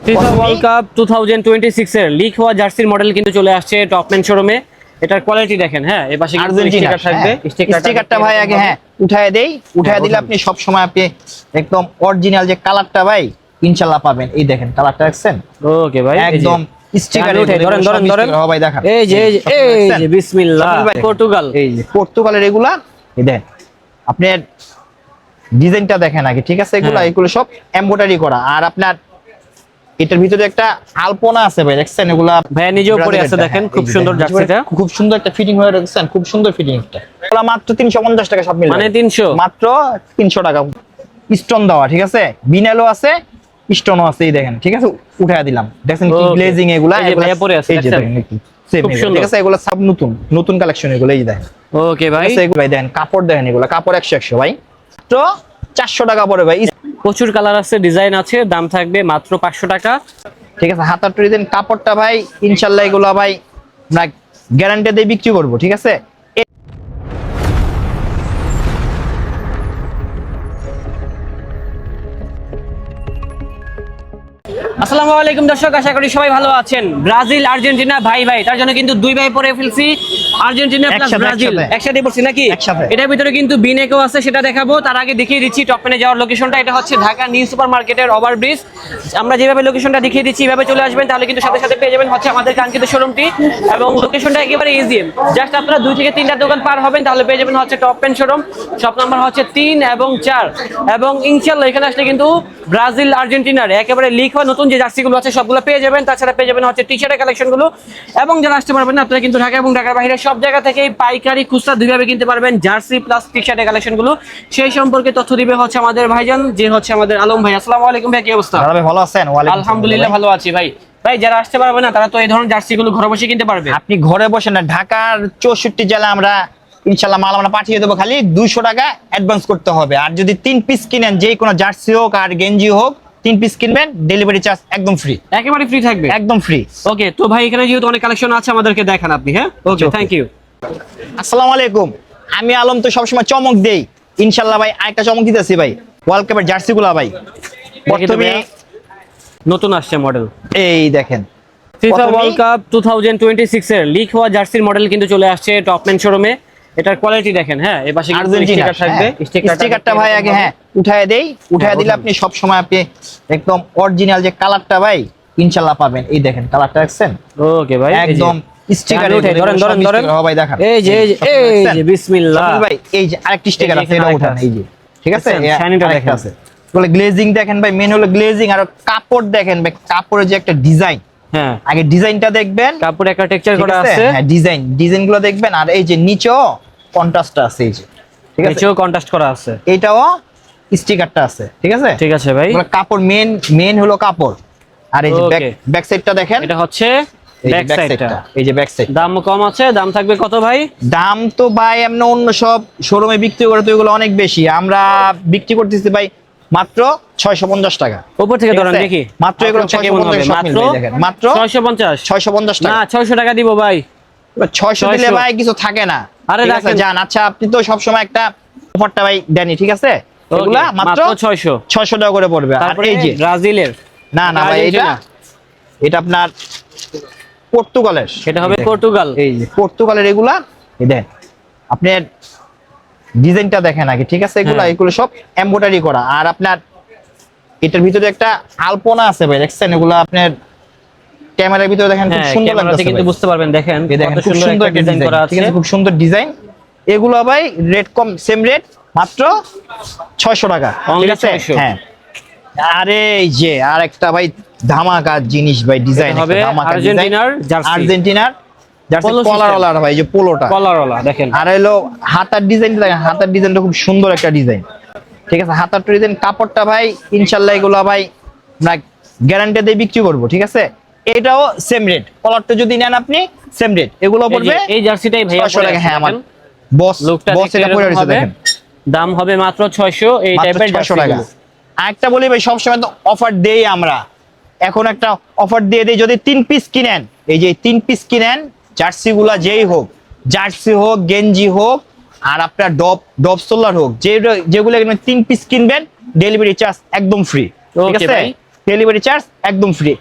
FIFA world cup 2026 এর leak হওয়া জার্সির মডেল কিন্তু চলে আসছে টপম্যান শোরুমে। এটার কোয়ালিটি দেখেন, হ্যাঁ এই পাশে কিন্তু স্টিকার থাকবে। স্টিকারটা ভাই আগে উঠায় দেই, উঠায় দিলে আপনি সব সময় আপনি একদম অরিজিনাল যে কালারটা ভাই ইনশাআল্লাহ পাবেন। এই দেখেন কালারটা দেখছেন? ওকে ভাই, একদম স্টিকার উঠে ধরেন ভাই দেখেন। এই যে বিসমিল্লাহ পর্তুগাল, এই যে পর্তুগালের এগুলা। এই দেখেন আপনার ডিজাইনটা দেখেন আগে, ঠিক আছে? এগুলো সব এমব্রয়ডারি করা। আর আপনার এটার ভিতরে একটা আলপনা আছে ভাই, দেখছেন? এগুলা ভাই নিজেও পরে আছে, দেখেন খুব সুন্দর জার্সিটা, খুব সুন্দর একটা ফিটিং হয়ে দেখছেন, খুব সুন্দর ফিটিং একটা। এগুলা মাত্র 350 টাকা সব মিলে, মানে 300, মাত্র 300 টাকা। স্টোন দেওয়া, ঠিক আছে? বিনালও আছে, স্টোনও আছে। এই দেখেন, ঠিক আছে? উঠায় দিলাম, দেখেন কি গ্লেজিং এগুলা। এই যে ভাই পরে আছে, এই যে দেখেন খুব সুন্দর, ঠিক আছে? এগুলা সব নতুন কালেকশন এগুলো। এই দেখেন, ওকে ভাই। এগুলো ভাই দেখেন, কাপড় দেখেন, এগুলা কাপড় 100 ভাই, তো 400 টাকা পড়ে ভাই। প্রচুর কালার আছে, ডিজাইন আছে, দাম থাকবে মাত্র 500 টাকা, ঠিক আছে? হাতার ডিজাইন কাপড়টা ভাই ইনশাআল্লাহ এগুলা ভাই আমরা গ্যারান্টি দিয়ে বিক্রি করব, ঠিক আছে? আসসালামু আলাইকুম দর্শক, আশা করি সবাই ভালো আছেন। ব্রাজিল আর্জেন্টিনা ভাই ভাই, তার জন্য কিন্তু দুই ভাই পরে ফেলছি। আর্জেন্টিনা প্লাস ব্রাজিল একসাথে পড়ছি নাকি? এটার ভিতরে কিন্তু বিনেকও আছে, সেটা দেখাবো। তার আগে দেখিয়ে দিচ্ছি টপম্যানে যাওয়ার লোকেশনটা। এটা হচ্ছে ঢাকা নিউ সুপার মার্কেটের ওভারব্রিজ। আমরা যেভাবে লোকেশনটা দেখিয়ে দিচ্ছি এভাবে চলে আসবেন, তাহলে কিন্তু সাথে সাথে পেয়ে যাবেন হচ্ছে আমাদের কাঙ্ক্ষিত শোরুমটি। এবং লোকেশনটা একেবারে ইজি, জাস্ট আপনারা 2 থেকে 3টা দোকান পার হবেন, তাহলে পেয়ে যাবেন হচ্ছে টপম্যান শোরুম। শপ নাম্বার হচ্ছে 3 এবং 4। এবং ইনশাআল্লাহ এখানে আসলে কিন্তু ব্রাজিল আর্জেন্টিনার একেবারে লিক হওয়া নতুন যে জার্সিগুলো আছে সবগুলো পেয়ে যাবেন। তাছাড়া পেয়ে যাবেন হচ্ছে টি-শার্টের কালেকশনগুলো। এবং যারা আসতে পারবেন না আপনারা কিন্তু ঢাকা এবং ঢাকার বাইরে সব জায়গা থেকে পাইকারি খুচরা দুইভাবে কিনতে পারবেন জার্সি প্লাস টি-শার্টের কালেকশনগুলো। সেই সম্পর্কে তথ্য দিবে হচ্ছে আমাদের ভাইজান, যে হচ্ছে আমাদের আলম ভাই। আসসালামু আলাইকুম ভাই, কি অবস্থা? ভাই ভালো আছেন? আলহামদুলিল্লাহ ভালো আছি ভাই। ভাই যারা আসতে পারবে না তারা তো এই ধরনের জার্সিগুলো ঘরে বসে কিনতে পারবে। আপনি ঘরে বসে না, ঢাকার 64 জেলা আমরা ইনশাআল্লাহ মাল আমরা পাঠিয়ে দেবো, খালি 200 টাকা অ্যাডভান্স করতে হবে। আর যদি 3 পিস কিনেন, যে কোনো জার্সি হোক আর গেঞ্জি হোক, 3 পিস কিনবেন, ডেলিভারি চার্জ একদম ফ্রি, একেবারে ফ্রি থাকবে, একদম ফ্রি। ওকে, তো ভাই এখানে যেহেতু অনেক কালেকশন আছে আমাদেরকে দেখান আপনি। হ্যাঁ ওকে, থ্যাংক ইউ। আসসালামু আলাইকুম। আমি আলম তো সবসময় চমক দেই, ইনশাআল্লাহ ভাই আরেকটা চমক দিতেছি ভাই। ওয়ার্ল্ড কাপের জার্সিগুলো ভাই প্রথমে নতুন আসছে মডেল। এই দেখেন ফিফা ওয়ার্ল্ড কাপ 2026 এর লিক হওয়া জার্সির মডেল কিন্তু চলে আসছে টপম্যান শোরুমে। এটার কোয়ালিটি দেখেন, হ্যাঁ এই পাশে কিন্তু স্টিকার থাকবে। স্টিকারটা ভাই আগে উঠায় দেই, উঠায় দিলে আপনি সব সময় আপনি একদম অরিজিনাল যে কালারটা ভাই ইনশাআল্লাহ পাবেন। এই দেখেন কালারটা দেখছেন? ওকে ভাই, একদম স্টিকার উঠে ধরেন ভাই দেখেন। এই যে বিসমিল্লাহ ভাই, এই যে আরেকটি স্টিকার আছে, এটা উঠান। এই যে, ঠিক আছে? শাইনিটা দেখেন আছে, বলে গ্লেজিং দেখেন ভাই, মেন হলো গ্লেজিং। আর কাপড় দেখেন ভাই, কাপড়ের যে একটা ডিজাইন, হ্যাঁ আগে ডিজাইনটা দেখবেন, কাপড়ে একটা টেক্সচার করা আছে, হ্যাঁ ডিজাইনগুলো দেখবেন। আর এই যে নিচেও কন্ট্রাস্ট আছে, এই যে, ঠিক আছে? নিচেও কন্ট্রাস্ট করা আছে, এইটাও স্টিকারটা আছে, ঠিক আছে? ঠিক আছে ভাই। কাপড় মেন হলো কাপড়। আর এই যে ব্যাক সাইডটা দেখেন, এটা হচ্ছে ব্যাক সাইডটা। এই যে ব্যাক সাইড। দাম কম আছে, দাম থাকবে কত ভাই? দাম তো ভাই এমন অন্য সব শোরুমে বিক্রি করে তো এগুলো অনেক বেশি, আমরা বিক্রি করতেছি ভাই মাত্র 650 টাকা। উপর থেকে ধরেন দেখি, মাত্র এগুলো 650 মাত্র 650 টাকা। না 600 টাকা দিব ভাই। 600 দিলে ভাই কিছু থাকে না। আরে রাখেন জান, আচ্ছা আপনি তো সব সময় একটা অফারটা ভাই দেনই, ঠিক আছে? এগুলা মাত্র 600 টাকা করে পড়বে। আর এই যে ব্রাজিলের, না ভাই, এটা আপনার পর্তুগালের, সেটা হবে পর্তুগাল। এই যে পর্তুগালের এগুলা। এই দেখেন আপনার ডিজাইনটা দেখেন আগে, ঠিক আছে? এগুলো সব এমব্রয়ডারি করা। আর আপনার এটার ভিতরে একটা আলপনা আছে ভাই, দেখছেন? এগুলো আপনার ক্যামেরার ভিতরে দেখেন, খুব সুন্দর লাগছে, কিন্তু বুঝতে পারবেন। দেখেন কত সুন্দর একটা ডিজাইন করা আছে, ঠিক আছে? খুব সুন্দর ডিজাইন। এগুলো ভাই রেট কম, সেম রেট, মাত্র 600 টাকা, ঠিক আছে? হ্যাঁ। আরে এই যে আরেকটা ভাই ধামাকা জিনিস ভাই, ডিজাইন হবে আর্জেন্টিনার জার্সি, আর্জেন্টিনার জার্সি কলারওয়ালা ভাই, যে পোলোটা কলারওয়ালা দেখেন। আর হলো হাতার ডিজাইনটা দেখেন, হাতার ডিজাইনটা খুব সুন্দর একটা ডিজাইন, ঠিক আছে? হাতার ডিজাইন, কাপড়টা ভাই ইনশাআল্লাহ এগুলো ভাই আমরা গ্যারান্টি দিয়ে বিক্রি করব, ঠিক আছে? এটাও সেম রেট, কলারটা যদি নেন আপনি সেম রেট, এগুলো পড়বে এই জার্সিটাই ভাই 600 টাকা। হ্যাঁ, আমার বস এটা পরে রয়েছে দেখেন, দাম হবে মাত্র 600। এই টাইপের 600 টাকা। আরেকটা বলি ভাই, সবসময় তো অফার দেই আমরা, এখন একটা অফার দিয়ে দেই। যদি 3 পিস কিনেন, এই যে 3 পিস কিনেন, জার্সিগুলা যেই হোক, জার্সি হোক, গেঞ্জি হোক, আর আপনার ডব সোলার হোক, যেগুলো 3 পিস কিনবেন, ডেলিভারি চার্জ একদম ফ্রি, ঠিক আছে? ডেলিভারি চার্জ একদম ফ্রি।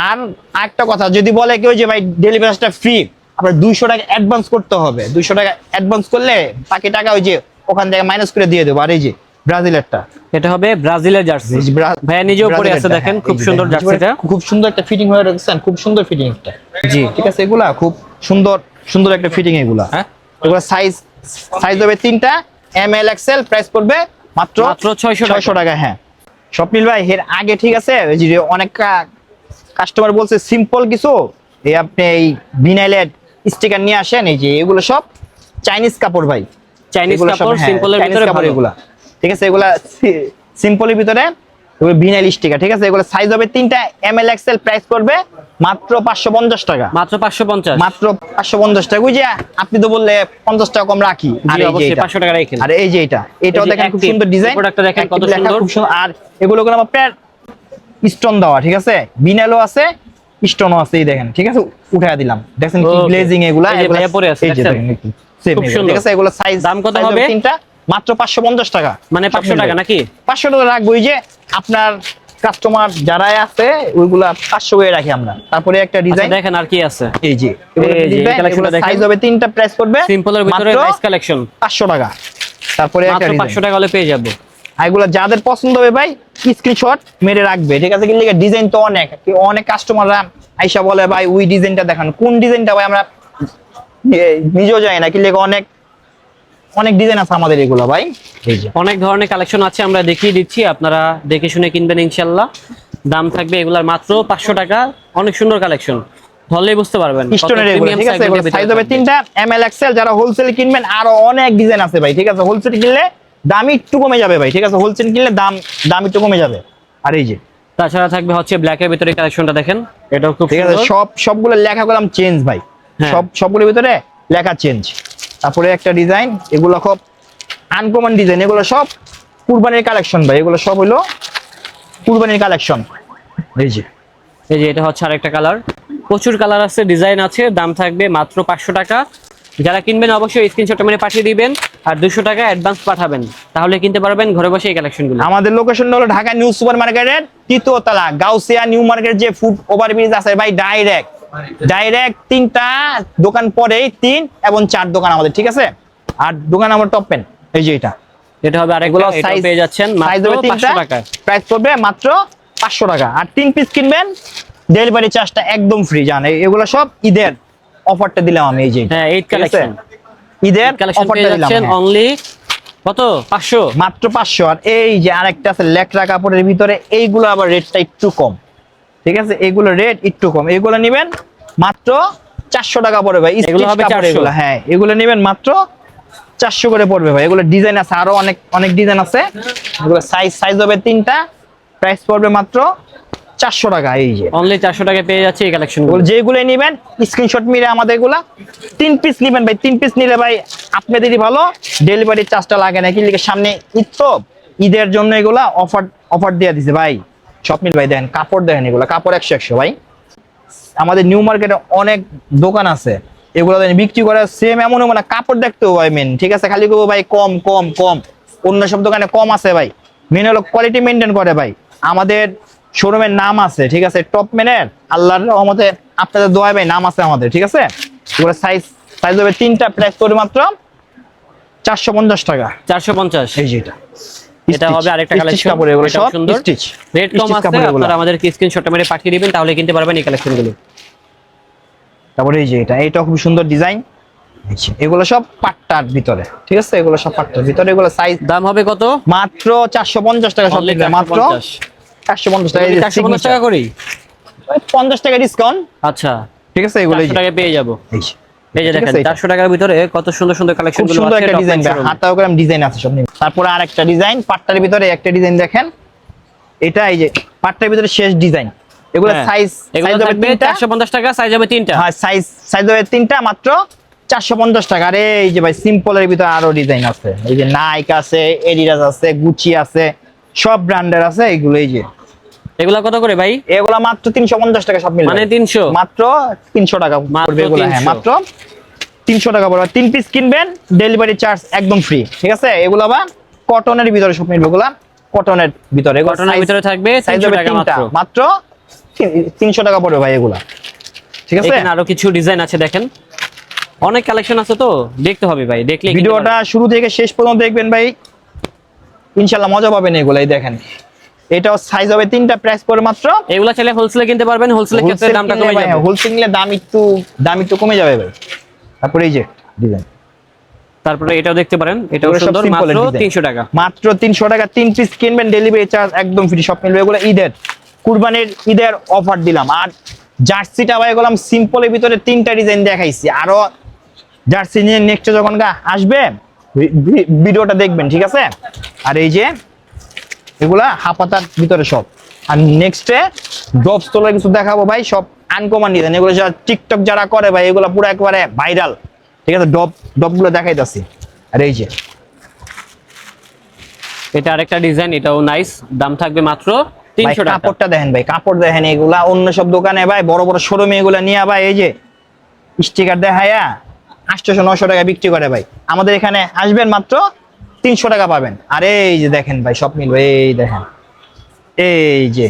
আর একটা কথা, যদি বলে কেউ যে ভাই ডেলিভারি চার্জটা ফ্রি, আপনার 200 টাকা অ্যাডভান্স করতে হবে। 200 টাকা অ্যাডভান্স করলে বাকি টাকা ওই যে ওখান থেকে মাইনাস করে দিয়ে দেবো। আর এই যে ব্রাজিলেরটা, এটা হবে ব্রাজিলের জার্সি, ভাইয়া নিজেও পরে আছে দেখেন, খুব সুন্দর জার্সিটা, খুব সুন্দর একটা ফিটিং হয়ে রাখছেন, খুব সুন্দর ফিটিং একটা। জি ঠিক আছে, এগুলা খুব সুন্দর সুন্দর একটা ফিটিং এগুলা। হ্যাঁ, এগুলা সাইজ হবে 3টা, এম এল এক্সেল, প্রাইস পড়বে মাত্র 600 টাকা। হ্যাঁ স্বপ্নিল ভাই, এর আগে ঠিক আছে ওই যে অনেক কাস্টমার বলছে সিম্পল কিছু, এই আপনি এই ভিনাইলের স্টিকার নিয়ে আসেন, এই যে এগুলো সব চাইনিজ কাপড় ভাই, চাইনিজ এগুলো সব, কাপড়, হ্যাঁ, সিম্পলের চাইনিজ ভিতরে কাপড় ভালো। এগুলা। ঠিক আছে, এগুলা সিম্পলের ভিতরে ভিনাইল স্টিকার। ঠিক আছে, এগুলো সাইজ হবে 3টা, এম এল এক্সেল, প্রাইস পড়বে মাত্র 550 টাকা। মাত্র 550, মাত্র 550 টাকা। ওই যে আপনি তো বললে 50 টাকা কম রাখি। আর এই যে অবশ্যই এটা, 500 টাকা রাখেন। আর এই যে এটাও এই যে দেখেন খুব active, সুন্দর ডিজাইন, প্রোডাক্টটা দেখেন কত সুন্দর। খুব সুন্দর। আর এগুলো কোনো আপনার স্টোন দেওয়া, ঠিক আছে, বিনালও আছে, স্টোনও আছে, এই দেখেন। ঠিক আছে, উঠায় দিলাম, দেখেন কি Okay. গ্লেজিং এগুলা। এই যে ভাইয়া পরে আছে, এই যে দেখছেন? দেখেন একটু same খুব এগুলো, সুন্দর। ঠিক আছে, এগুলো সাইজ দাম কত হবে? 3টা মাত্র 550 টাকা। মানে 500 টাকা নাকি? 500 টাকা রাখবো। ওই যে আপনার কাস্টমার যারা আছে ওইগুলা 500 করে রাখি আমরা। তারপরে একটা ডিজাইন দেখেন আর কি আছে, এই যে এই যে কালেকশনটা দেখেন, সাইজ হবে 3টা, প্রাইস করবে সিম্পলের ভিতরে মাত্র নাইস কালেকশন, 500 টাকা। তারপরে একটা মাত্র 500 টাকা হলে পেয়ে যাবো। এগুলো যাদের পছন্দ হবে ভাই স্ক্রিনশট মেরে রাখবে। ঠিক আছে, কিন্তু ডিজাইন তো অনেক কাস্টমাররা আইসা বলে ভাই ওই ডিজাইনটা দেখান, কোন ডিজাইনটা ভাই আমরা নিজেও জানি না, কিন্তু অনেক ডিজাইন আছে আমাদের এগুলো ভাই। এই যে অনেক ধরনের কালেকশন আছে, আমরা দেখিয়ে দিচ্ছি, আপনারা দেখে শুনে কিনবেন ইনশাআল্লাহ। দাম থাকবে এগুলার মাত্র 500 টাকা। অনেক সুন্দর কালেকশন, ধরলেই বুঝতে পারবেন স্টোনের এগুলো। ঠিক আছে, এগুলো সাইজ হবে 3টা, এম এল এক্সেল। যারা হোলসেল কিনবেন আরো অনেক ডিজাইন আছে ভাই। ঠিক আছে, হোলসেল কিনলে দাম একটু কমে যাবে ভাই। ঠিক আছে, হোলসেল কিনলে দাম একটু কমে যাবে। আর এই যে তাছাড়া থাকবে হচ্ছে ব্ল্যাকের ভিতরে কালেকশনটা দেখেন, এটাও খুব ঠিক আছে, সুন্দর। সবগুলো লেখা করলাম চেঞ্জ ভাই, হ্যাঁ। সবগুলোর ভিতরে লেখা চেঞ্জ। তারপরে একটা ডিজাইন, এগুলো খুব আনকমন ডিজাইন, এগুলো সব কুরবানির কালেকশন ভাই, এগুলো সব হলো কুরবানির কালেকশন। এই যে এটা হচ্ছে আরেকটা কালার, প্রচুর কালার আছে, ডিজাইন আছে, দাম থাকবে মাত্র 500 টাকা। যারা কিনবেন অবশ্যই স্ক্রিনশটটা মেরে পাঠিয়ে দিবেন, আর 200 টাকা অ্যাডভান্স পাঠাবেন, তাহলে কিনতে পারবেন ঘরে বসে এই কালেকশনগুলো। আমাদের লোকেশনটা হলো ঢাকা নিউ সুপার মার্কেটের 3য় তলা, গাউসিয়া নিউ মার্কেট যে ফুট ওভারব্রিজ আছে ভাই, ডাইরেক্ট 3টা দোকান পরেই 3 এবং 4 দোকান আমাদের। ঠিক আছে, আর দোকান আমার টপ পেন। এই যে এটা হবে আরেকগুলো, এটাও পেয়ে যাচ্ছেন মাত্র 500 টাকা, প্রাইস পড়বে মাত্র 500 টাকা। আর 3 পিস কিনবেন ডেলিভারি চার্জটা একদম ফ্রি। জানেন এগুলো সব ঈদের অফারটা দিলাম আমি। এই যে হ্যাঁ, ঈদ কালেকশন, ঈদের কালেকশন অফারটা পেয়ে দিলাম যাচ্ছেন অনলি কত? 500, মাত্র 500। আর এই যে আরেকটা আছে লেকরা কাপড়ের ভিতরে, এইগুলো আবার রেটটা একটু কম। ঠিক আছে, এগুলো রেট একটু কম, এগুলো নেবেন মাত্র 400 টাকা পড়বে ভাই। এগুলো হবে 400। এগুলো, হ্যাঁ, এগুলো নেবেন মাত্র 400 করে পড়বে ভাই। এগুলো ডিজাইন আছে, আরো অনেক ডিজাইন আছে। এগুলো সাইজ হবে 3টা, প্রাইস পড়বে মাত্র 400 টাকা। এই যে অনলি 400 টাকা পেয়ে যাচ্ছে এই কালেকশনগুলো। যেগুলো নেবেন স্ক্রিনশট মিলে আমাদের এগুলা 3 পিস নেবেন ভাই। 3 পিস নিলে ভাই আপনাদেরই ভালো, ডেলিভারি চার্জটা লাগে না। কি লিখে সামনে ঈদ তো, ঈদের জন্য এগুলা অফার দিয়ে দিছে ভাই। স্বপ্নিল ভাই দেখেন কাপড়, দেখেন এগুলা কাপড় 100 ভাই। আমাদের নিউ মার্কেটে অনেক দোকান আছে, এগুলো বিক্রি করে সেম এমন মানে কাপড় দেখতেও ভাই মেন। ঠিক আছে, খালি করবো ভাই কম কম কম, অন্য সব দোকানে কম আছে ভাই। মেন হলো কোয়ালিটি মেনটেন করে ভাই। আমাদের শোরুমের নাম আছে, ঠিক আছে, টপ মেনের, আল্লাহর রহমতে আপনাদের দোয়া ভাই নাম আছে আমাদের। ঠিক আছে, এগুলো সাইজ হবে 3টা, প্রাইস পড়বে মাত্র 450 টাকা। 450, এই যে এটা হবে আরেকটা কালেকশন, কাপড়, এগুলো এটাও সব সুন্দর, স্টিচ, রেট কম আছে, আপনারা আমাদের স্ক্রিনশটটা মেরে পাঠিয়ে দিবেন, তাহলে কিনতে পারবেন এই কালেকশনগুলো। তারপরে এই যে এটা খুব সুন্দর ডিজাইন। এগুলো সব পাট্টার ভিতরে। ঠিক আছে, এগুলো সব পাট্টার ভিতরে। এগুলো সাইজ, দাম হবে কত? মাত্র 450 টাকা। সব মাত্র 450 টাকা। 450 টাকা করি, 50 টাকা ডিসকাউন্ট। আচ্ছা ঠিক আছে, এগুলো 400 টাকা পেয়ে যাবো। এই যে ঠিক দেখেন আছে, 400 টাকার ভিতরে কত সুন্দর সুন্দর খুব কালেকশনগুলো সুন্দর আছে, একটা top ডিজাইন, line showroom। হাতাও গ্রাম ডিজাইন আছে সব নিয়ে। তারপরে আরেকটা ডিজাইন পাট্টার ভিতরে একটা ডিজাইন দেখেন, এটা এই যে পাট্টার ভিতরে শেষ ডিজাইন। এগুলো সাইজ হবে 450 টাকা, সাইজ হবে 3টা। হ্যাঁ, সাইজ হবে 3টা, মাত্র 450 টাকা। আরে এই যে ভাই সিম্পলের ভিতরে আরো ডিজাইন আছে, এই যে নাইক আছে, এডিডাস আছে, গুচি আছে, সব ব্র্যান্ডের আছে এগুলো। এই যে এগুলা কত করে ভাই? এগুলা মাত্র 350 টাকা সব মিলে, মানে 300, মাত্র 300 টাকা পড়বে এগুলো। হ্যাঁ, মাত্র 300 টাকা পড়বে। 3 পিস কিনবেন ডেলিভারি চার্জ একদম ফ্রি। ঠিক আছে, এগুলো আবার কটনের ভিতরে সব মিলবে, এগুলা কটনের ভিতরে, কটনের ভিতরে থাকবে সাইজ 300 হবে টাকা তিনটা, মাত্র। মাত্র 300 টাকা পড়বে ভাই এগুলা, ঠিক আছে। এখানে আরো কিছু ডিজাইন আছে দেখেন, অনেক কালেকশন আছে তো দেখতে হবে ভাই, দেখলে ভিডিওটা শুরু থেকে শেষ পর্যন্ত দেখবেন ভাই, ইনশাআল্লাহ মজা পাবেন। এগুলা এই দেখেন, এটাও সাইজ হবে তিনটা, প্রাইস পড়ে মাত্র। এগুলা চাইলে হোলসেলে কিনতে পারবেন, হোলসেলের ক্ষেত্রে দামটা কমে যাবে। হোলসেল নিলে দাম একটু কমে যাবে ভাই। তারপরে এই যে ডিজাইন, তারপরে এটাও দেখতে পারেন, এটাও এগুলো সব সুন্দর, simple মাত্র এর design। 300 টাকা। মাত্র 300 টাকা, 3 পিস কিনবেন, ডেলিভারি চার্জ একদম ফ্রি, সব মিলবে। এগুলো ঈদের, কুরবানির ঈদের অফার দিলাম। আর জার্সিটা ভাই বললাম সিম্পলের ভিতরে 3টা ডিজাইন দেখাইছি, আরো জার্সি নিয়ে নেক্সট যখন আসবে ভিডিওটা দেখবেন, ঠিক আছে। আর এই যে এগুলা হাফাতার ভিতরে সব, আর নেক্সটে ড্রপ স্টোলের কিছু দেখাবো ভাই, সব আনকমন ডিজাইন। এগুলো যারা টিকটক যারা করে ভাই, এগুলো পুরো একবারে ভাইরাল, ঠিক আছে। ডপ গুলো দেখাইতাছি। আর এই যে এটা আরেকটা ডিজাইন, এটাও নাইস, দাম থাকবে মাত্র ভাই 300 টাকা। কাপড়টা দেখেন ভাই, কাপড় দেখেন। এগুলা অন্য সব দোকানে ভাই বড় বড় শোরুমে এগুলা নিয়ে ভাই এই যে স্টিকার দেখায়া 800-900 টাকা বিক্রি করে ভাই। আমাদের এখানে আসবেন মাত্র 300 টাকা পাবেন। আর এই যে দেখেন ভাই, সব মিলবে। এই দেখেন, এই যে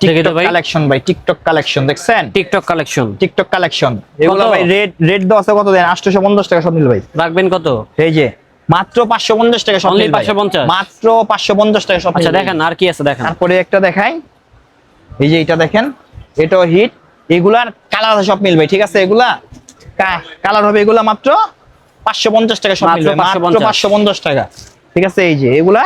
টিকটক ভাই। কালেকশন ভাই, টিকটক কালেকশন দেখছেন, টিকটক কালেকশন, টিকটক কালেকশন। এগুলো কত? ভাই রেট দেওয়া আছে কত দেন, 850 টাকা সব মিল ভাই। রাখবেন কত? এই যে মাত্র 550 টাকা সব Only মিল ভাই। 550? মাত্র 550 টাকা সব আচ্ছা মিল ভাই। দেখেন আর কি আছে দেখেন। তারপরে একটা দেখাই, এই যে এটা দেখেন, এটাও হিট। এগুলার কালার সব মিলবে, ঠিক আছে। এগুলা কালার হবে, এগুলা মাত্র 550 টাকা সব মাত্র মিলবে, মাত্র 550 550 টাকা, ঠিক আছে। এই যে এগুলা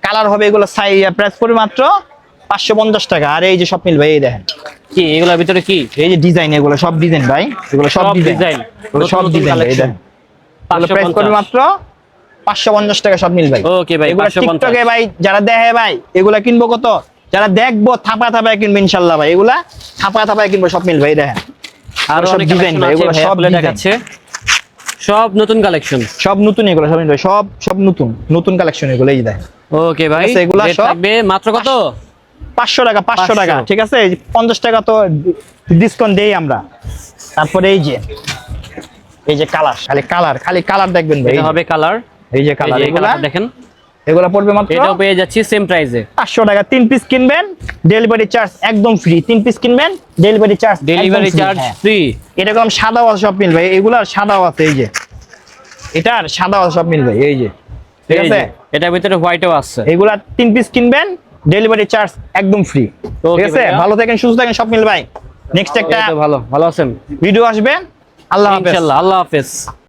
কালার হবে, এগুলা প্রাইস পড়বে মাত্র 550 টাকা। আর এই যে সব মিলবে, এই দেখেন কি এগুলোর ভিতরে কি? এই যে ডিজাইন, এগুলো সব ডিজাইন ভাই, এগুলো সব সব ডিজাইন, ডিজাইন, এগুলো সব নতুন নতুন ডিজাইন। এই collection। দেখেন, এগুলো প্রাইস 550 পড়বে মাত্র 550 টাকা সব মিল ভাই। ওকে ভাই, এগুলো 550 টিকটকে ভাই যারা দেখে ভাই, এগুলা কিনবো কত, যারা দেখবো থাপা থাপায় কিনবে ইনশাআল্লাহ ভাই। এগুলা থাপা থাপায় কিনবো সব মিল ভাই। দেখেন আর সব অনেক ডিজাইন কালেকশন ভাই, আছে, এগুলো ভাইয়া সব খুলে ডিজাইন, দেখাচ্ছে, সব নতুন কালেকশন, সব নতুন। এগুলো সব মিল ভাই, সব নতুন কালেকশন এগুলো। এই যে দেখেন, ওকে ভাই। ঠিক আছে, এগুলা রেট সব থাকবে মাত্র কত? 500 টাকা, 500 টাকা, 500 ঠিক আছে। এই যে 50 টাকা তো ডিসকাউন্ট দেই আমরা। তারপরে এই যে কালার, খালি কালার দেখবেন ভাই। এটা হবে কালার, এই যে কালার, এই এগুলা কালারটা দেখেন, এগুলা পড়বে মাত্র এটাও পেয়ে যাচ্ছি সেম প্রাইসে 500 টাকা। 3 পিস কিনবেন, ডেলিভারি চার্জ একদম ফ্রি। 3 পিস কিনবেন, delivery charge delivery charge free. এটা কম সাদাও আছে, সব মিলবে। এগুলার সাদাও আছে, এই যে এটার সাদাও আছে, সব মিলবে। এই যে, ঠিক আছে। এটার ভিতরে হোয়াইটও আছে। এগুলা 3 পিস কিনবেন, ডেলিভারি চার্জ একদম ফ্রি, ঠিক আছে। ভাইয়া। ভালো থাকেন, সুস্থ থাকেন, সব মিল ভাই। নেক্সট একটা ভালো আছেন, ভিডিও আসবে। আল্লাহ হাফেজ। ইনশাআল্লাহ, আল্লাহ হাফেজ।